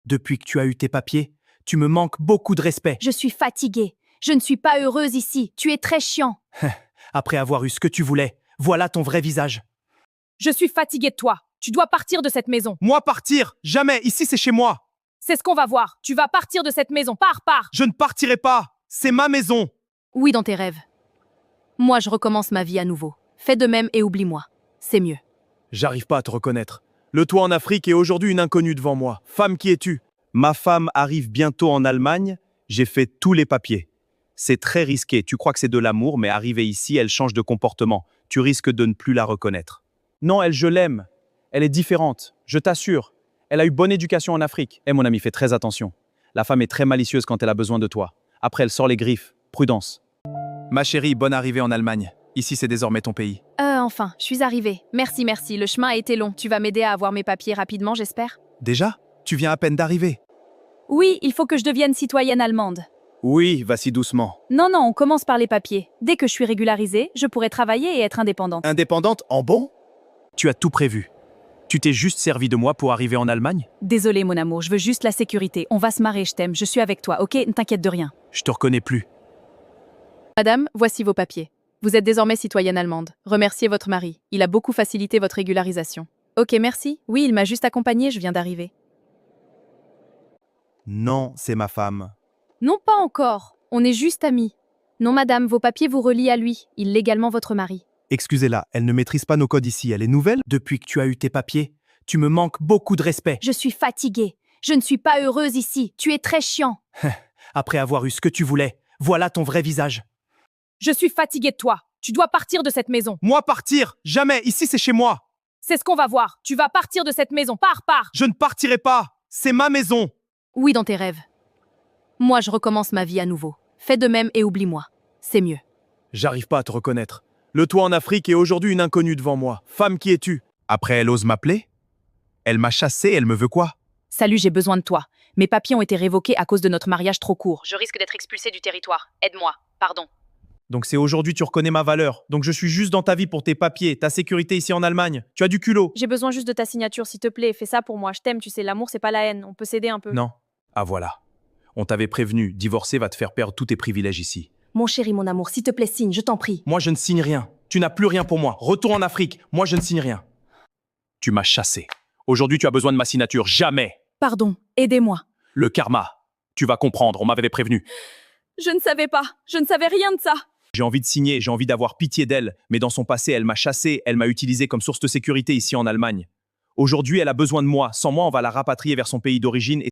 Depuis que tu as eu tes papiers, tu me manques beaucoup de respect. Je suis fatiguée. Je ne suis pas heureuse ici. Tu es très chiant. Après avoir eu ce que tu voulais, voilà ton vrai visage. Je suis fatiguée de toi. Tu dois partir de cette maison. Moi partir? Jamais, ici c'est chez moi. C'est ce qu'on va voir. Tu vas partir de cette maison. Pars. Je ne partirai pas. C'est ma maison. Oui, dans tes rêves. Moi, je recommence ma vie à nouveau. Fais de même et oublie-moi. C'est mieux. J'arrive pas à te reconnaître. Le toit en Afrique est aujourd'hui une inconnue devant moi. Femme, qui es-tu? Ma femme arrive bientôt en Allemagne. J'ai fait tous les papiers. C'est très risqué. Tu crois que c'est de l'amour, mais arrivée ici, elle change de comportement. Tu risques de ne plus la reconnaître. Non, je l'aime. Elle est différente. Je t'assure. Elle a eu bonne éducation en Afrique. Mon ami, fais très attention. La femme est très malicieuse quand elle a besoin de toi. Après, elle sort les griffes. Prudence. Ma chérie, bonne arrivée en Allemagne. Ici, c'est désormais ton pays. Enfin, je suis arrivée. Merci. Le chemin a été long. Tu vas m'aider à avoir mes papiers rapidement, j'espère? Déjà? Tu viens à peine d'arriver. Oui, il faut que je devienne citoyenne allemande. Oui, vas-y doucement. Non, on commence par les papiers. Dès que je suis régularisée, je pourrai travailler et être indépendante. Indépendante en bon? Tu as tout prévu. Tu t'es juste servi de moi pour arriver en Allemagne? Désolée, mon amour, je veux juste la sécurité. On va se marrer, je t'aime, je suis avec toi, ok? Ne t'inquiète de rien. Je te reconnais plus. Madame, voici vos papiers. Vous êtes désormais citoyenne allemande. Remerciez votre mari. Il a beaucoup facilité votre régularisation. Ok, merci. Oui, il m'a juste accompagnée, je viens d'arriver. Non, c'est ma femme. Non, pas encore. On est juste amis. Non, madame, vos papiers vous relient à lui. Il est légalement votre mari. Excusez-la, elle ne maîtrise pas nos codes ici. Elle est nouvelle? Depuis que tu as eu tes papiers, tu me manques beaucoup de respect. Je suis fatiguée. Je ne suis pas heureuse ici. Tu es très chiant. Après avoir eu ce que tu voulais, voilà ton vrai visage. Je suis fatiguée de toi. Tu dois partir de cette maison. Moi partir? Jamais, ici c'est chez moi. C'est ce qu'on va voir. Tu vas partir de cette maison. Pars. Je ne partirai pas. C'est ma maison. Oui, dans tes rêves. Moi, je recommence ma vie à nouveau. Fais de même et oublie-moi. C'est mieux. J'arrive pas à te reconnaître. Le toit en Afrique est aujourd'hui une inconnue devant moi. Femme, qui es-tu? Après, elle ose m'appeler? Elle m'a chassé, elle me veut quoi? Salut, j'ai besoin de toi. Mes papiers ont été révoqués à cause de notre mariage trop court. Je risque d'être expulsée du territoire. Aide-moi. Pardon. Donc c'est aujourd'hui tu reconnais ma valeur. Donc je suis juste dans ta vie pour tes papiers, ta sécurité ici en Allemagne. Tu as du culot. J'ai besoin juste de ta signature, s'il te plaît. Fais ça pour moi. Je t'aime, tu sais, l'amour, c'est pas la haine. On peut s'aider un peu. Non. Ah voilà. On t'avait prévenu, divorcer va te faire perdre tous tes privilèges ici. Mon chéri, mon amour, s'il te plaît, signe, je t'en prie. Moi je ne signe rien. Tu n'as plus rien pour moi. Retour en Afrique. Moi je ne signe rien. Tu m'as chassé. Aujourd'hui tu as besoin de ma signature. Jamais. Pardon, aidez-moi. Le karma. Tu vas comprendre, on m'avait prévenu. Je ne savais pas. Je ne savais rien de ça. J'ai envie de signer, j'ai envie d'avoir pitié d'elle, mais dans son passé, elle m'a chassé, elle m'a utilisé comme source de sécurité ici en Allemagne. Aujourd'hui, elle a besoin de moi. Sans moi, on va la rapatrier vers son pays d'origine et